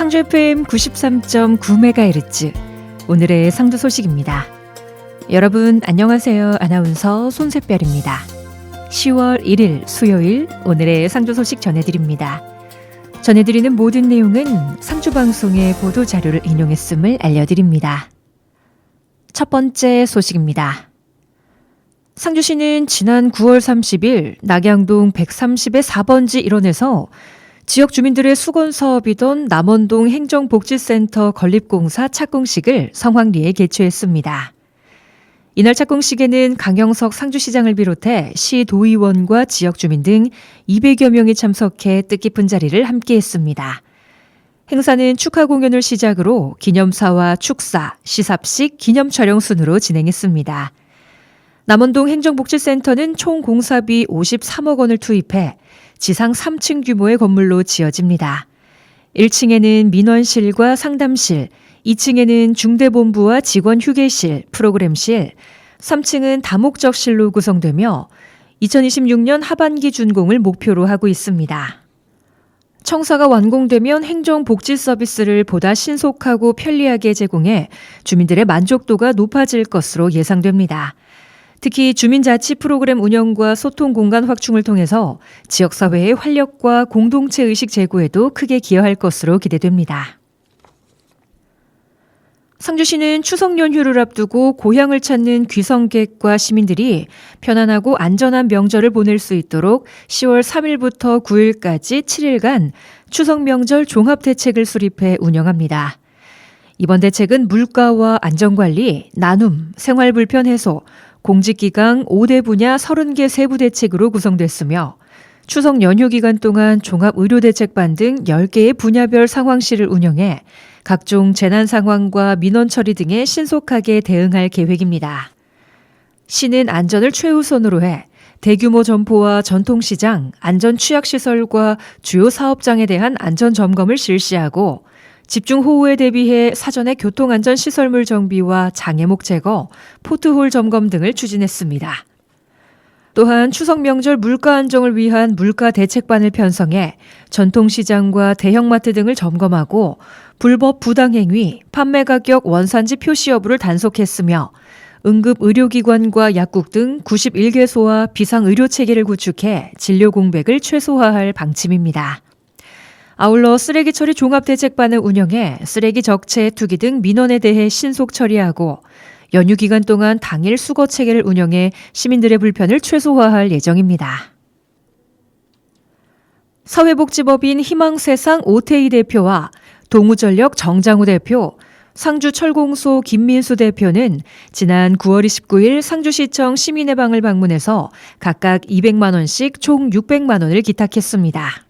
상주 FM 93.9MHz 오늘의 상주 소식입니다. 여러분 안녕하세요. 아나운서 손샛별입니다. 10월 1일 수요일 오늘의 상주 소식 전해드립니다. 전해드리는 모든 내용은 상주방송의 보도자료를 인용했음을 알려드립니다. 첫 번째 소식입니다. 상주시는 지난 9월 30일 낙양동 130의 4번지 일원에서 지역 주민들의 수건 사업이던 남원동 행정복지센터 건립공사 착공식을 성황리에 개최했습니다. 이날 착공식에는 강영석 상주시장을 비롯해 시 도의원과 지역 주민 등 200여 명이 참석해 뜻깊은 자리를 함께했습니다. 행사는 축하 공연을 시작으로 기념사와 축사, 시삽식, 기념 촬영 순으로 진행했습니다. 남원동 행정복지센터는 총 공사비 53억 원을 투입해 지상 3층 규모의 건물로 지어집니다. 1층에는 민원실과 상담실, 2층에는 중대본부와 직원 휴게실, 프로그램실, 3층은 다목적실로 구성되며 2026년 하반기 준공을 목표로 하고 있습니다. 청사가 완공되면 행정복지 서비스를 보다 신속하고 편리하게 제공해 주민들의 만족도가 높아질 것으로 예상됩니다. 특히 주민자치 프로그램 운영과 소통 공간 확충을 통해서 지역사회의 활력과 공동체 의식 제고에도 크게 기여할 것으로 기대됩니다. 상주시는 추석 연휴를 앞두고 고향을 찾는 귀성객과 시민들이 편안하고 안전한 명절을 보낼 수 있도록 10월 3일부터 9일까지 7일간 추석 명절 종합대책을 수립해 운영합니다. 이번 대책은 물가와 안전관리, 나눔, 생활불편 해소, 공직기강 5대 분야 30개 세부 대책으로 구성됐으며 추석 연휴 기간 동안 종합의료대책반 등 10개의 분야별 상황실을 운영해 각종 재난 상황과 민원 처리 등에 신속하게 대응할 계획입니다. 시는 안전을 최우선으로 해 대규모 점포와 전통시장, 안전취약시설과 주요 사업장에 대한 안전점검을 실시하고 집중호우에 대비해 사전에 교통안전시설물 정비와 장애목 제거, 포트홀 점검 등을 추진했습니다. 또한 추석 명절 물가 안정을 위한 물가 대책반을 편성해 전통시장과 대형마트 등을 점검하고 불법 부당행위, 판매가격 원산지 표시 여부를 단속했으며 응급의료기관과 약국 등 91개소와 비상의료체계를 구축해 진료 공백을 최소화할 방침입니다. 아울러 쓰레기 처리 종합대책반을 운영해 쓰레기 적체, 투기 등 민원에 대해 신속 처리하고 연휴 기간 동안 당일 수거 체계를 운영해 시민들의 불편을 최소화할 예정입니다. 사회복지법인 희망세상 오태희 대표와 동우전력 정장우 대표, 상주철공소 김민수 대표는 지난 9월 29일 상주시청 시민의 방을 방문해서 각각 200만 원씩 총 600만 원을 기탁했습니다.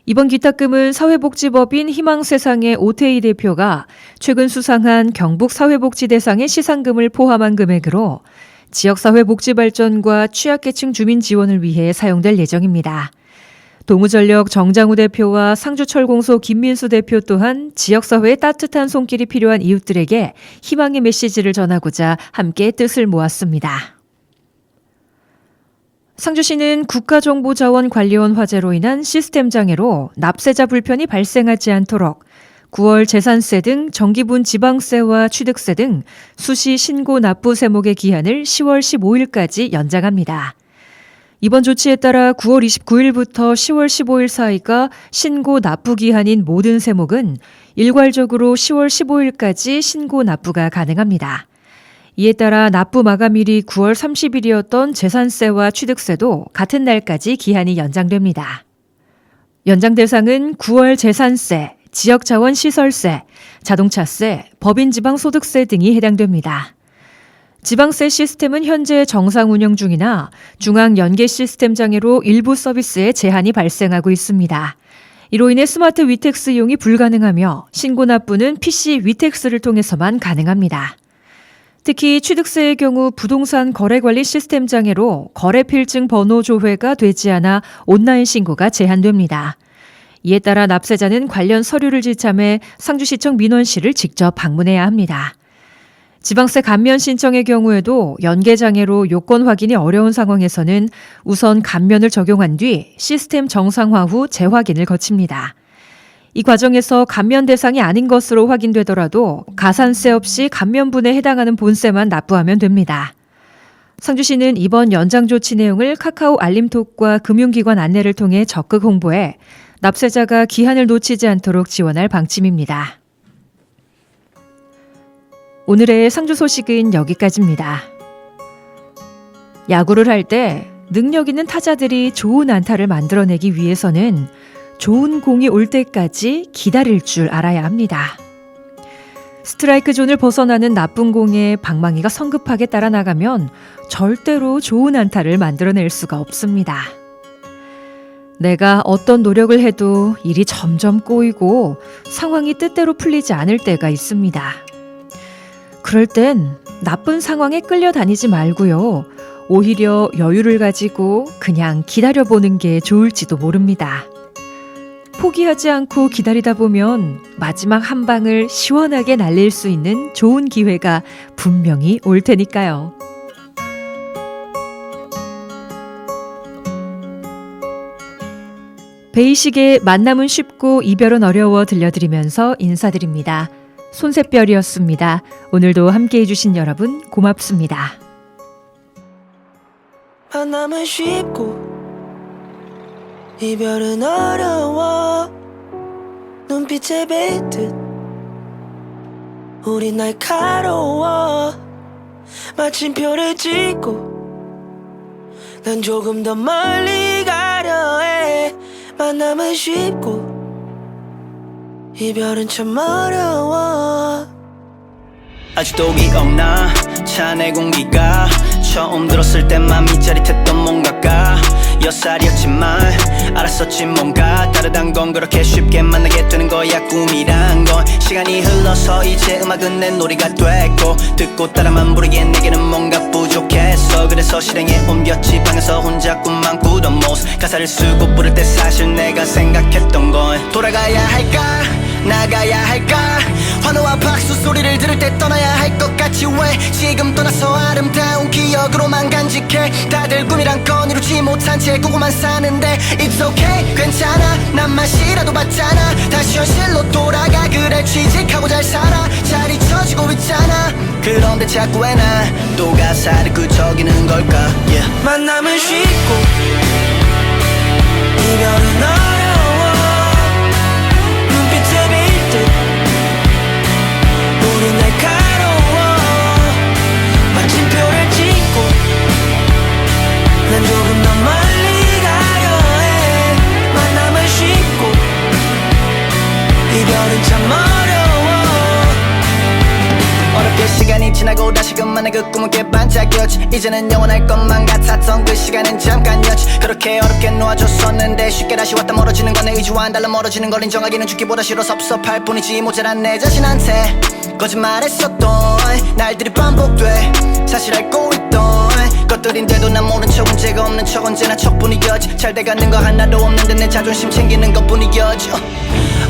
이번 기탁금은 사회복지법인 희망세상의 오태희 대표가 최근 수상한 경북사회복지대상의 시상금을 포함한 금액으로 지역사회복지 발전과 취약계층 주민 지원을 위해 사용될 예정입니다. 동우전력 정장우 대표와 상주철공소 김민수 대표 또한 지역사회의 따뜻한 손길이 필요한 이웃들에게 희망의 메시지를 전하고자 함께 뜻을 모았습니다. 상주시는 국가정보자원관리원 화재로 인한 시스템 장애로 납세자 불편이 발생하지 않도록 9월 재산세 등 정기분 지방세와 취득세 등 수시 신고 납부 세목의 기한을 10월 15일까지 연장합니다. 이번 조치에 따라 9월 29일부터 10월 15일 사이가 신고 납부 기한인 모든 세목은 일괄적으로 10월 15일까지 신고 납부가 가능합니다. 이에 따라 납부 마감일이 9월 30일이었던 재산세와 취득세도 같은 날까지 기한이 연장됩니다. 연장 대상은 9월 재산세, 지역자원시설세, 자동차세, 법인지방소득세 등이 해당됩니다. 지방세 시스템은 현재 정상 운영 중이나 중앙연계 시스템 장애로 일부 서비스에 제한이 발생하고 있습니다. 이로 인해 스마트 위택스 이용이 불가능하며 신고 납부는 PC 위택스를 통해서만 가능합니다. 특히 취득세의 경우 부동산 거래관리 시스템 장애로 거래필증 번호 조회가 되지 않아 온라인 신고가 제한됩니다. 이에 따라 납세자는 관련 서류를 지참해 상주시청 민원실을 직접 방문해야 합니다. 지방세 감면 신청의 경우에도 연계장애로 요건 확인이 어려운 상황에서는 우선 감면을 적용한 뒤 시스템 정상화 후 재확인을 거칩니다. 이 과정에서 감면 대상이 아닌 것으로 확인되더라도 가산세 없이 감면분에 해당하는 본세만 납부하면 됩니다. 상주시는 이번 연장 조치 내용을 카카오 알림톡과 금융기관 안내를 통해 적극 홍보해 납세자가 기한을 놓치지 않도록 지원할 방침입니다. 오늘의 상주 소식은 여기까지입니다. 야구를 할 때 능력 있는 타자들이 좋은 안타를 만들어내기 위해서는 좋은 공이 올 때까지 기다릴 줄 알아야 합니다. 스트라이크 존을 벗어나는 나쁜 공에 방망이가 성급하게 따라 나가면 절대로 좋은 안타를 만들어낼 수가 없습니다. 내가 어떤 노력을 해도 일이 점점 꼬이고 상황이 뜻대로 풀리지 않을 때가 있습니다. 그럴 땐 나쁜 상황에 끌려다니지 말고요. 오히려 여유를 가지고 그냥 기다려보는 게 좋을지도 모릅니다. 포기하지 않고 기다리다 보면 마지막 한 방을 시원하게 날릴 수 있는 좋은 기회가 분명히 올 테니까요. 베이식의 만남은 쉽고 이별은 어려워 들려드리면서 인사드립니다. 손샛별이었습니다. 오늘도 함께해 주신 여러분 고맙습니다. 만남은 쉽고 이별은 어려워 눈빛에 뱉듯 우린 날카로워 마침표를 찍고 난 조금 더 멀리 가려 해 만남은 쉽고 이별은 참 어려워 아직도 기억나 차 내 공기가 처음 들었을 때 맘이 짜릿했던 뭔가가 6살이었지만 알았었지 뭔가 다르단 건 그렇게 쉽게 만나게 되는 거야 꿈이란 건 시간이 흘러서 이제 음악은 내 놀이가 됐고 듣고 따라만 부르기엔 내게는 뭔가 부족했어 그래서 실행에 옮겼지 방에서 혼자 꿈만 꾸던 모습 가사를 쓰고 부를 때 사실 내가 생각했던 건 돌아가야 할까 나가야 할까 환호와 박수 소리를 들을 때 떠나야 할 것 같지 왜 지금 떠나서 아름다운 기억으로만 간직해 다들 꿈이란 건 이루지 못한 채 꾸고만 사는데 It's okay 괜찮아 난 맛이라도 봤잖아 다시 현실로 돌아가 그래 취직하고 잘 살아 잘 잊혀지고 있잖아 그런데 자꾸 왜 난 또 가사를 끄적이는 걸까 yeah. 만남은 쉽고 이별은 어려워 눈빛에 빗듯 우린 날카로워 마침표를 찍고 난 조금 더 멀리 가려 해 만남은 쉽고 이별은 참 어려워 어렵게 시간이 지나고 다시금 만나 그 꿈은 깨반짝였지 이제는 영원할 것만 같았던 그 시간은 잠깐이었지 그렇게 어렵게 놓아줬었는데 쉽게 다시 왔다 멀어지는 건 내 의지와는 달라 멀어지는 걸 인정하기는 죽기보다 싫어 섭섭할 뿐이지 모자란 내 자신한테 거짓말했었던 날들이 반복돼 사실 알고 있던 것들인데도 난 모른 척 문제가 없는 척 언제나 척뿐이었지 잘 돼가는 거 하나도 없는데 내 자존심 챙기는 것뿐이었지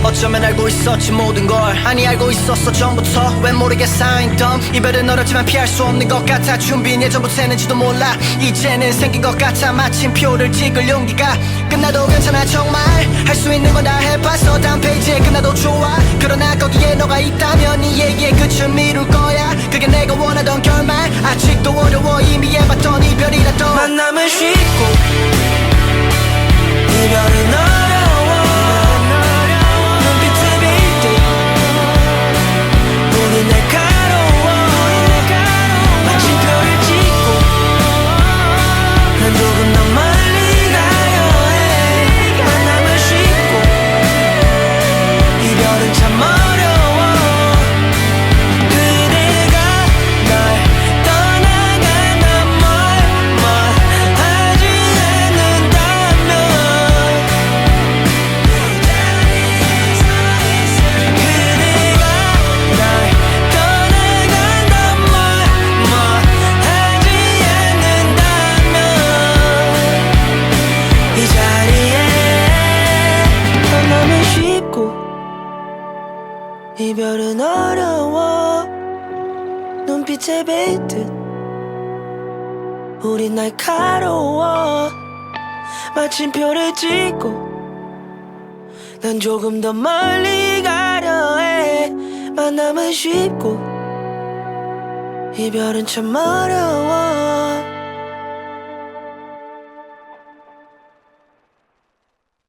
어쩌면 알고 있었지 모든 걸 아니 알고 있었어 전부터 왜 모르게 쌓인던 이별은 어렵지만 피할 수 없는 것 같아 준비는 예전부터 했는지도 몰라 이제는 생긴 것 같아 마침표를 찍을 용기가 끝나도 괜찮아 정말 할 수 있는 건 다 해봤어 다음 페이지에 끝나도 좋아 그러나 거기에 너가 있다면 이 얘기의 끝을 미룰 거야 그게 내가 원하던 결말 아직도 어려워 이미 해봤던 이별이라도 만남은 쉽고 이별은 어려워 눈빛에 빗듯 우린 날카로워 마침표를 찍고 난 조금 더 멀리 가려 해 만남은 쉽고 이별은 참 어려워 그대가 날 떠나간단 말하지 않는다면 그대가 날 떠나간단 말하지 않는다면 이 자리에 만남은 쉽고 이별은 어려워 눈빛에 뱉듯 우린 날카로워 마침표를 찍고 난 조금 더 멀리 가려 해. 만남은 쉽고 이별은 참 어려워.